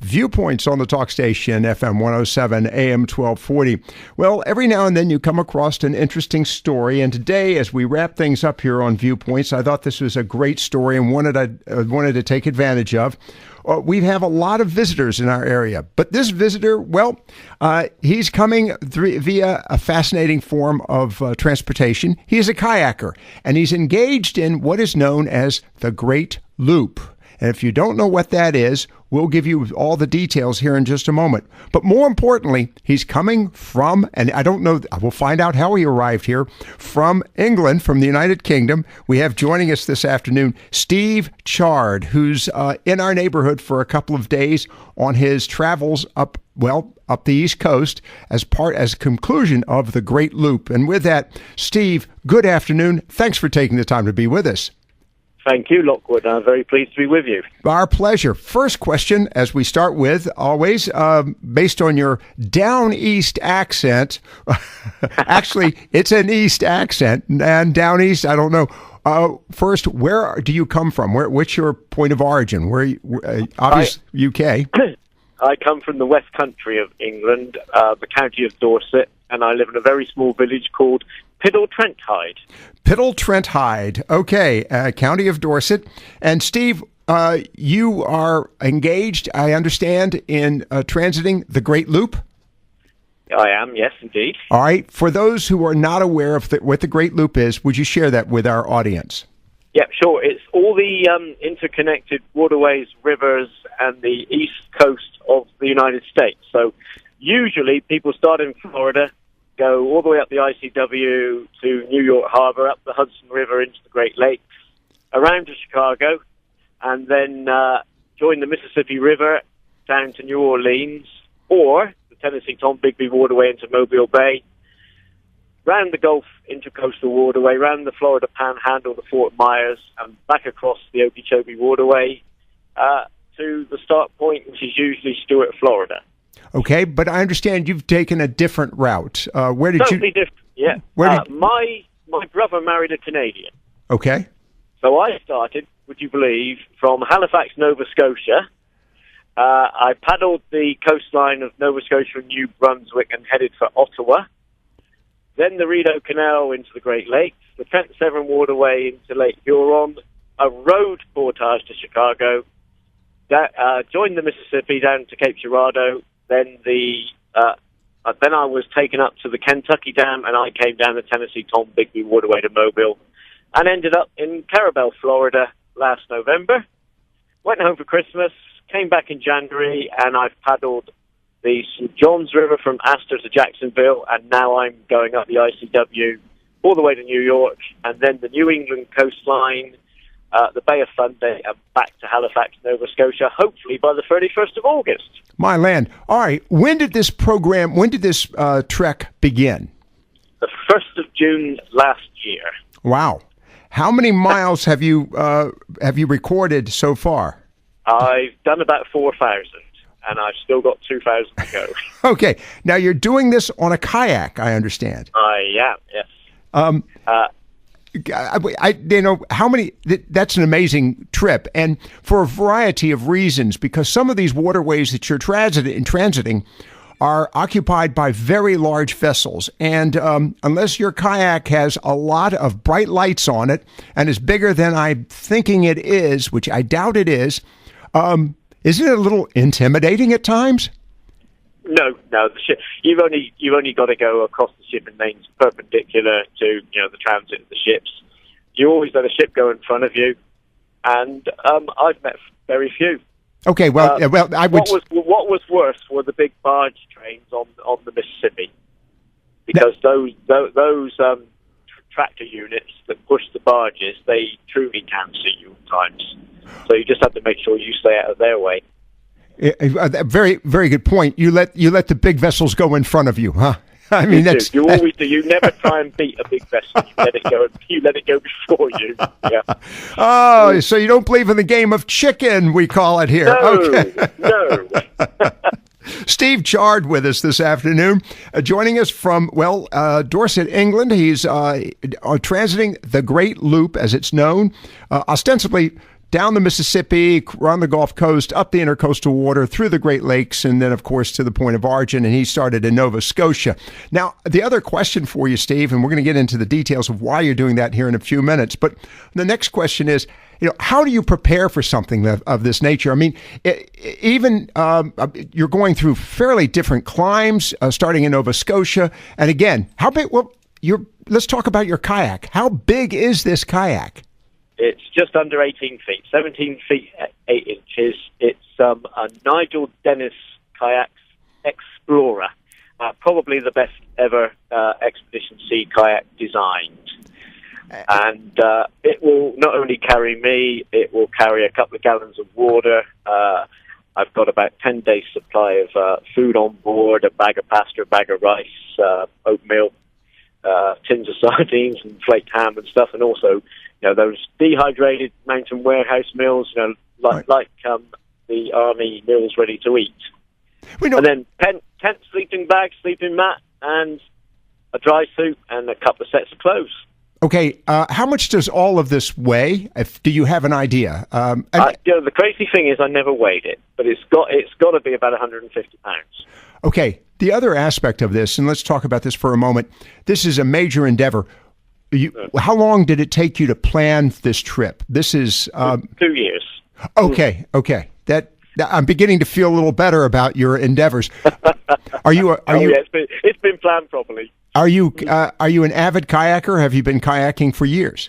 Viewpoints on the talk station, FM 107, AM 1240. Well, every now and then you come across an interesting story, and today, as we wrap things up here on Viewpoints, I thought this was a great story and wanted to take advantage of. We have a lot of visitors in our area, but this visitor, he's coming via a fascinating form of transportation. He is a kayaker, and he's engaged in what is known as the Great Loop. And if you don't know what that is, we'll give you all the details here in just a moment. But more importantly, he's coming from, and I don't know, we'll find out how he arrived here, from England, from the United Kingdom. We have joining us this afternoon, Steve Chard, who's in our neighborhood for a couple of days on his travels up the East Coast as conclusion of the Great Loop. And with that, Steve, good afternoon. Thanks for taking the time to be with us. Thank you, Lockwood. I'm very pleased to be with you. Our pleasure. First question, as we start with, always, based on your down East accent. Actually, it's an East accent, and down East, I don't know. First, where do you come from? What's your point of origin? Obviously, UK. I come from the West Country of England, the county of Dorset, and I live in a very small village called Piddle-Trent-Hyde. Piddle-Trent-Hyde. Okay, county of Dorset. And Steve, you are engaged, I understand, in transiting the Great Loop? I am, yes, indeed. All right. For those who are not aware of what the Great Loop is, would you share that with our audience? Yeah, sure. It's all the interconnected waterways, rivers, and the east coast of the United States. So usually people start in Florida, go all the way up the ICW to New York Harbor, up the Hudson River into the Great Lakes, around to Chicago, and then join the Mississippi River down to New Orleans, or the Tennessee Tom Bigby Waterway into Mobile Bay, round the Gulf Intercoastal Waterway, round the Florida Panhandle to Fort Myers, and back across the Okeechobee Waterway to the start point, which is usually Stuart, Florida. Okay, but I understand you've taken a different route. Where did totally different, yeah. My brother married a Canadian. Okay. So I started, would you believe, from Halifax, Nova Scotia. I paddled the coastline of Nova Scotia and New Brunswick and headed for Ottawa. Then the Rideau Canal into the Great Lakes, the Trent Severn Waterway into Lake Huron, a road portage to Chicago, joined the Mississippi down to Cape Girardeau. Then then I was taken up to the Kentucky Dam, and I came down the Tennessee Tom Bigby Waterway to Mobile, and ended up in Carabel, Florida, last November. Went home for Christmas, came back in January, and I've paddled the St. Johns River from Astor to Jacksonville, and now I'm going up the ICW all the way to New York, and then the New England coastline, the Bay of Fundy, and back to Halifax, Nova Scotia, hopefully by the 31st of August. My land. All right. When did this trek begin? The 1st of June last year. Wow. How many miles have you recorded so far? I've done about 4,000, and I've still got 2,000 to go. Okay. Now, you're doing this on a kayak, I understand. I am, yes. That's an amazing trip, and for a variety of reasons, because some of these waterways that you're transiting are occupied by very large vessels, and unless your kayak has a lot of bright lights on it and is bigger than I'm thinking it is, which I doubt it is, isn't it a little intimidating at times? No. The ship. You've only got to go across the shipping lanes perpendicular to the transit of the ships. You always let a ship go in front of you, and I've met very few. Okay, I would. What was worse were the big barge trains on the Mississippi, because those tractor units that push the barges, they truly can see you at times. So you just have to make sure you stay out of their way. Very, very good point. You let the big vessels go in front of you, huh? I mean, you always do. You never try and beat a big vessel. You let it go. You let it go before you. Yeah. Oh, so you don't believe in the game of chicken? We call it here. No. Steve Chard with us this afternoon, joining us from, Dorset, England. He's transiting the Great Loop, as it's known, ostensibly down the Mississippi, around the Gulf Coast, up the intercoastal water, through the Great Lakes, and then, of course, to the point of origin, and he started in Nova Scotia. Now, the other question for you, Steve, and we're going to get into the details of why you're doing that here in a few minutes, but the next question is, how do you prepare for something of this nature? I mean, you're going through fairly different climes, starting in Nova Scotia, and again, how big, let's talk about your kayak. How big is this kayak? It's just under 18 feet, 17 feet 8 inches. It's a Nigel Dennis Kayak Explorer, probably the best ever expedition sea kayak designed. And it will not only carry me, it will carry a couple of gallons of water. I've got about 10 days' supply of food on board, a bag of pasta, a bag of rice, oatmeal, tins of sardines and flaked ham and stuff, and also those dehydrated mountain warehouse meals, like the army meals ready to eat. And then tent, sleeping bag, sleeping mat, and a dry suit, and a couple of sets of clothes. Okay, how much does all of this weigh? Do you have an idea? The crazy thing is I never weighed it, but it's got to be about 150 pounds. Okay, the other aspect of this, and let's talk about this for a moment. This is a major endeavor. How long did it take you to plan this trip? This is 2 years. Okay. That I'm beginning to feel a little better about your endeavors. Are you? Yeah, it's been planned properly. Are you an avid kayaker? Have you been kayaking for years?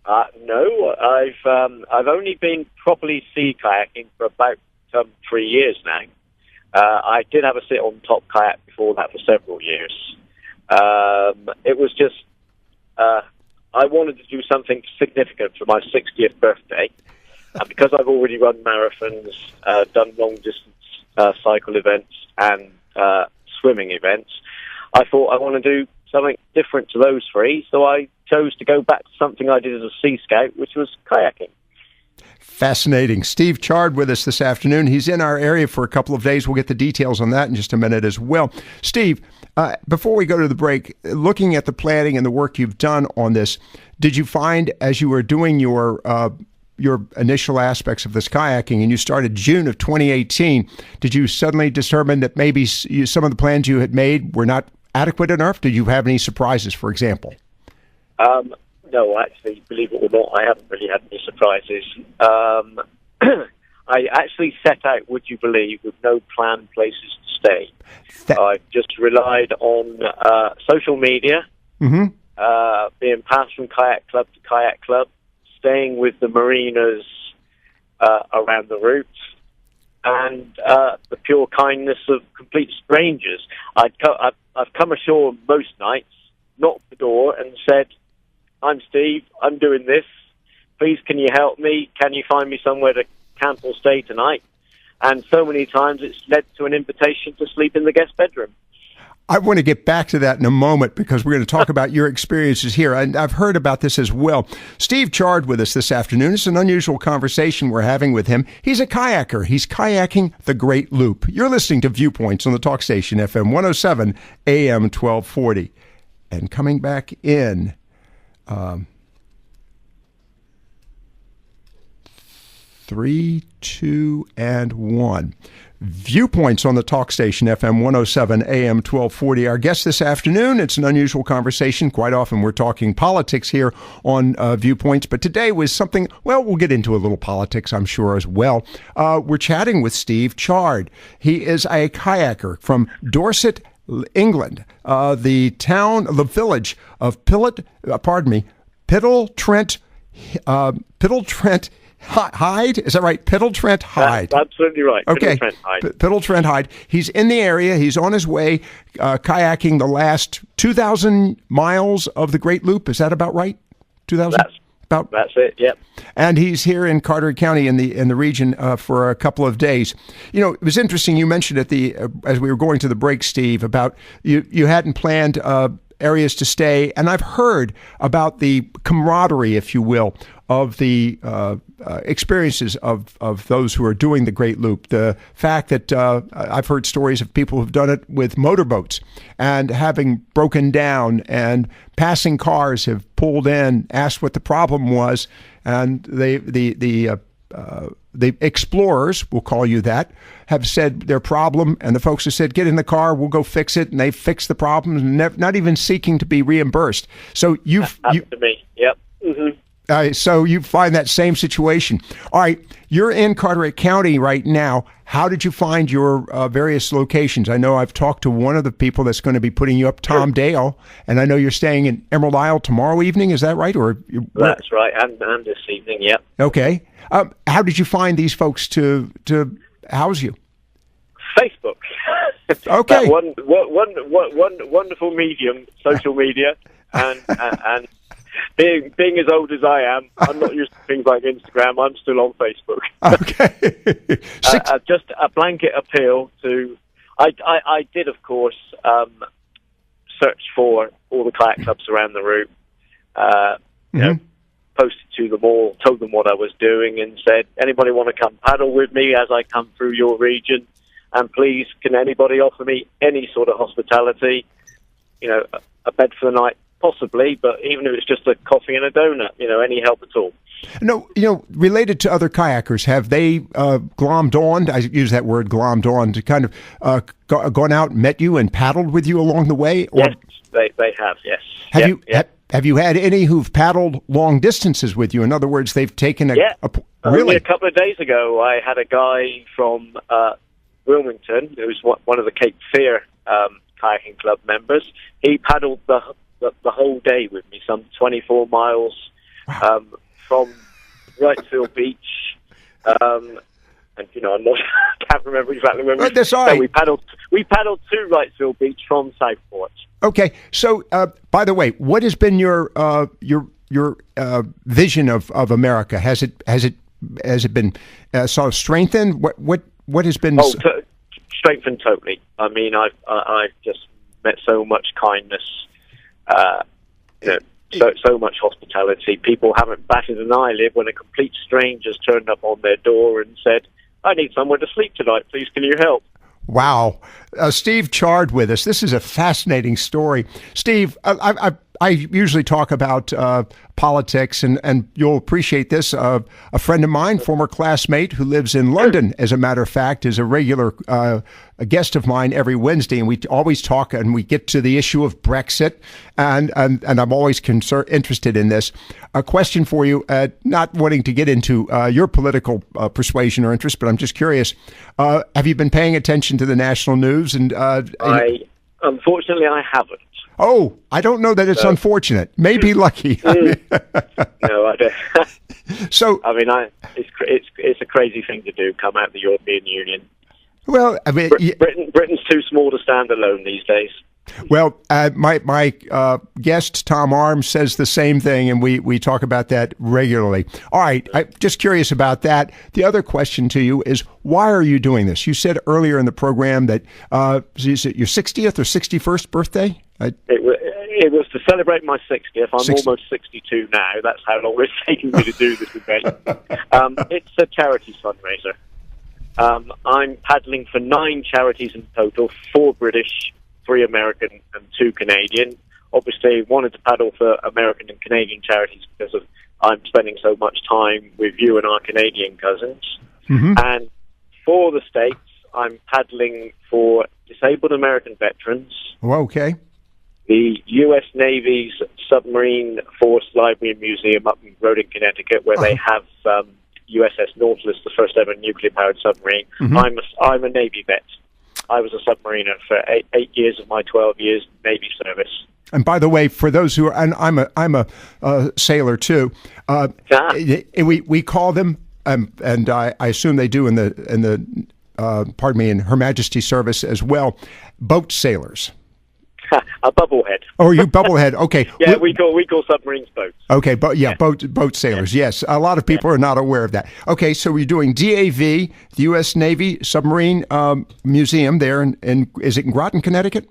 No, I've only been properly sea kayaking for about 3 years now. I did have a sit on top kayak before that for several years. It was just I wanted to do something significant for my 60th birthday, and because I've already run marathons, done long distance cycle events, and swimming events, I thought I want to do something different to those three, so I chose to go back to something I did as a Sea Scout, which was kayaking. Fascinating. Steve Chard with us this afternoon. He's in our area for a couple of days. We'll get the details on that in just a minute as well. Steve, before we go to the break, looking at the planning and the work you've done on this, did you find as you were doing your initial aspects of this kayaking, and you started June of 2018, did you suddenly determine that maybe some of the plans you had made were not adequate enough? Did you have any surprises, for example? No, actually, believe it or not, I haven't really had any surprises. I actually set out, would you believe, with no planned places to stay. I just relied on social media, being passed from kayak club to kayak club, staying with the marinas around the route, and the pure kindness of complete strangers. I've come ashore most nights, knocked the door, and said, "I'm Steve, I'm doing this. Please, can you help me? Can you find me somewhere to camp or stay tonight?" And so many times it's led to an invitation to sleep in the guest bedroom. I want to get back to that in a moment because we're going to talk about your experiences here. And I've heard about this as well. Steve Chard with us this afternoon. It's an unusual conversation we're having with him. He's a kayaker. He's kayaking the Great Loop. You're listening to Viewpoints on the talk station, FM 107, AM 1240. And coming back in, 3, 2, and 1. Viewpoints on the talk station, FM 107, AM 1240. Our guest this afternoon, it's an unusual conversation. Quite often we're talking politics here on Viewpoints, but today was something, well, we'll get into a little politics, I'm sure, as well. We're chatting with Steve Chard. He is a kayaker from Dorset, England, the village of Piddle Trent Hyde? Is that right? Piddle Trent Hyde. That's absolutely right. Okay. Piddle Trent Hyde. He's in the area. He's on his way kayaking the last 2,000 miles of the Great Loop. Is that about right? 2,000? That's it, yep. And he's here in Carteret County in the region for a couple of days. You know, it was interesting. You mentioned as we were going to the break, Steve, about you hadn't planned areas to stay. And I've heard about the camaraderie, if you will, of the experiences of those who are doing the Great Loop. The fact that I've heard stories of people who've done it with motorboats and having broken down, and passing cars have pulled in, asked what the problem was, and the the explorers, we'll call you that, have said their problem, and the folks have said, get in the car, we'll go fix it, and they fix the problems, not even seeking to be reimbursed. So happened to me. Yep. Mm-hmm. So you find that same situation. All right, you're in Carteret County right now. How did you find your various locations? I know I've talked to one of the people that's going to be putting you up, Tom Dale, and I know you're staying in Emerald Isle tomorrow evening. Is that right? That's right, and this evening, yep. Okay. How did you find these folks to house you? Facebook. Okay. Wonderful medium, social media, and being as old as I am, I'm not used to things like Instagram. I'm still on Facebook. Okay. Just a blanket appeal to. I did, of course, search for all the kayak clubs around the route. You know, posted to them all, told them what I was doing, and said, "Anybody want to come paddle with me as I come through your region? And please, can anybody offer me any sort of hospitality? You know, a bed for the night." Possibly, but even if it's just a coffee and a donut, any help at all. No, related to other kayakers, have they glommed on, I use that word glommed on, to kind of gone out, met you, and paddled with you along the way? Or yes, they have, yes. Have you had any who've paddled long distances with you? In other words, they've taken really? Only a couple of days ago, I had a guy from Wilmington, who's one of the Cape Fear kayaking club members. He paddled the whole day with me, some 24 miles from Wrightsville Beach, and I'm not, I can't remember exactly when we paddled to Wrightsville Beach from Southport. Okay, so by the way, what has been your vision of America? Has it been sort of strengthened? What has been strengthened totally? I mean, I've just met so much kindness. So much hospitality. People haven't batted an eyelid when a complete stranger's turned up on their door and said, "I need somewhere to sleep tonight. Please, can you help?" Wow. Steve Chard with us. This is a fascinating story. Steve, I usually talk about politics, and you'll appreciate this. A friend of mine, former classmate who lives in London, as a matter of fact, is a regular a guest of mine every Wednesday, and we always talk, and we get to the issue of Brexit, and I'm always interested in this. A question for you, not wanting to get into your political persuasion or interest, but I'm just curious, have you been paying attention to the national news? And unfortunately, I haven't. Oh, I don't know that it's unfortunate. Maybe lucky. No, I don't. So, I mean, it's a crazy thing to do. Come out of the European Union. Well, I mean, Britain's too small to stand alone these days. Well, my guest, Tom Arms, says the same thing, and we talk about that regularly. All right, I'm just curious about that. The other question to you is, why are you doing this? You said earlier in the program that is it your 60th or 61st birthday? It was to celebrate my 60th. I'm almost 62 now. That's how long it's taken me to do this debate. It's a charity fundraiser. I'm paddling for 9 charities in total, 4 British, 3 American, and 2 Canadian. Obviously, wanted to paddle for American and Canadian charities because I'm spending so much time with you and our Canadian cousins. Mm-hmm. And for the States, I'm paddling for disabled American veterans. Oh, okay. The U.S. Navy's Submarine Force Library and Museum up in Rodin, Connecticut, where they have USS Nautilus, the first ever nuclear-powered submarine. Mm-hmm. I'm a Navy vet. I was a submariner for 8 years of my 12 years Navy service. And by the way, for those who are, and I'm a sailor too. We call them, and I assume they do in the in Her Majesty's service as well, boat sailors. A bubblehead. Oh, you bubblehead. Okay. Yeah, we call submarines boats. Okay, boat sailors. Yeah. Yes, a lot of people are not aware of that. Okay, so we're doing DAV, the U.S. Navy Submarine Museum there, in is it in Groton, Connecticut?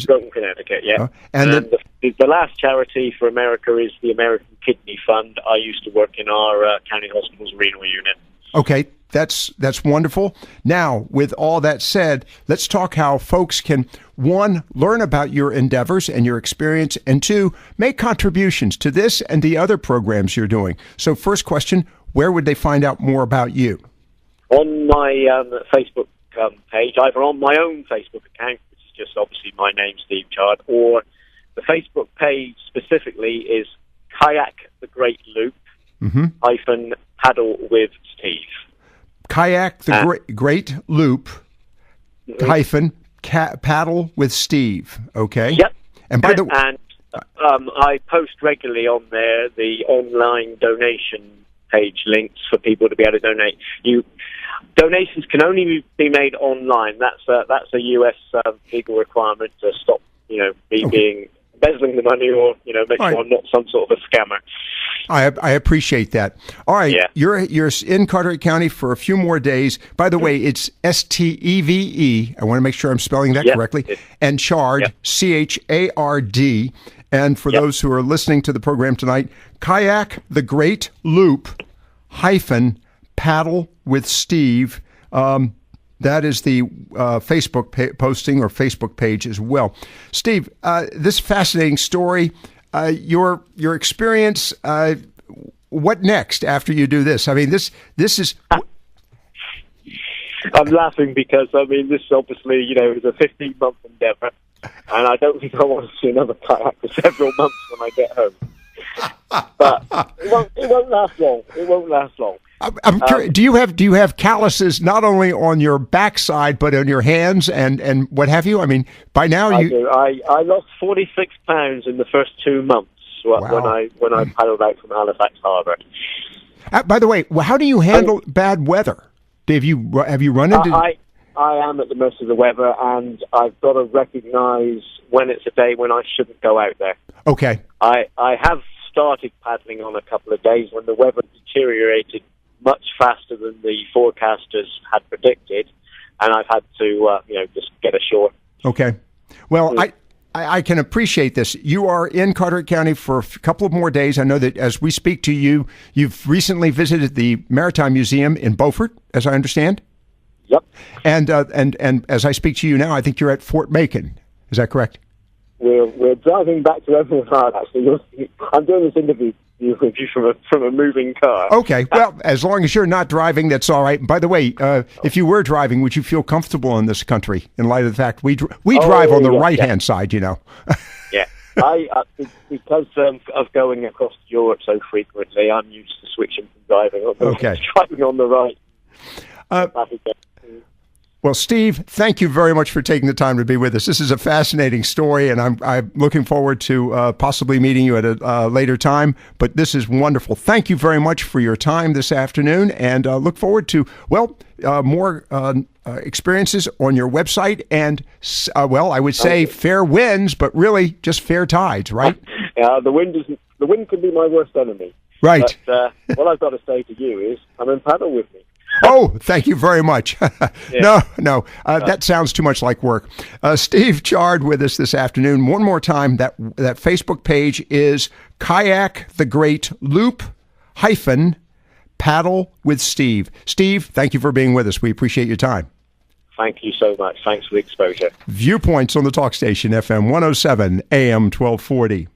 Groton, Connecticut. Yeah. And the last charity for America is the American Kidney Fund. I used to work in our county hospital's renal unit. Okay. That's wonderful. Now, with all that said, let's talk how folks can, 1, learn about your endeavors and your experience, and 2, make contributions to this and the other programs you're doing. So first question, where would they find out more about you? On my Facebook page, either on my own Facebook account, which is just obviously my name, Steve Chard, or the Facebook page specifically is Kayak the Great Loop hyphen paddle with Steve. Kayak the Great Loop hyphen paddle with Steve. Okay. Yep. And by the way, and I post regularly on there the online donation page links for people to be able to donate. Donations can only be made online. That's a US legal requirement to stop me being embezzling the money or make sure I'm not some sort of a scammer. I appreciate that. All right, yeah. You're in Carteret County for a few more days. By the way, it's Steve. I want to make sure I'm spelling that correctly. And Chard, Chard. And for those who are listening to the program tonight, Kayak the Great Loop hyphen paddle with Steve. That is the Facebook posting or Facebook page as well. Steve, this fascinating story. Your experience. What next after you do this? I mean, this is. I'm laughing because this obviously is a 15-month endeavour, and I don't think I want to see another kayak for several months when I get home. But it won't last long. It won't last long. I'm curious, do you have calluses not only on your backside but on your hands and what have you? I mean, by now I do. I lost 46 pounds in the first 2 months when I paddled out from Halifax Harbour. By the way, how do you handle bad weather? Have you run into? I am at the mercy of the weather, and I've got to recognise when it's a day when I shouldn't go out there. Okay. I have started paddling on a couple of days when the weather deteriorated much faster than the forecasters had predicted, and I've had to, just get ashore. Okay. Well, I can appreciate this. You are in Carteret County for a couple of more days. I know that as we speak to you, you've recently visited the Maritime Museum in Beaufort, as I understand. Yep. And as I speak to you now, I think you're at Fort Macon. Is that correct? We're driving back to Everett, actually. I'm doing this interview with you from a moving car. Okay, well, as long as you're not driving, that's all right. And by the way, if you were driving, would you feel comfortable in this country in light of the fact we drive on the right-hand side, Yeah, because of going across Europe so frequently, I'm used to switching from driving on the right. Well, Steve, thank you very much for taking the time to be with us. This is a fascinating story, and I'm looking forward to possibly meeting you at a later time. But this is wonderful. Thank you very much for your time this afternoon, and look forward to, more experiences on your website and, I would say fair winds, but really just fair tides, right? The wind can be my worst enemy. Right. But what I've got to say to you is, come and paddle with me. Oh, thank you very much. No, that sounds too much like work. Steve Chard with us this afternoon. One more time, that Facebook page is Kayak the Great Loop hyphen paddle with Steve. Steve, thank you for being with us. We appreciate your time. Thank you so much. Thanks for the exposure. Viewpoints on the talk station, FM 107, AM 1240.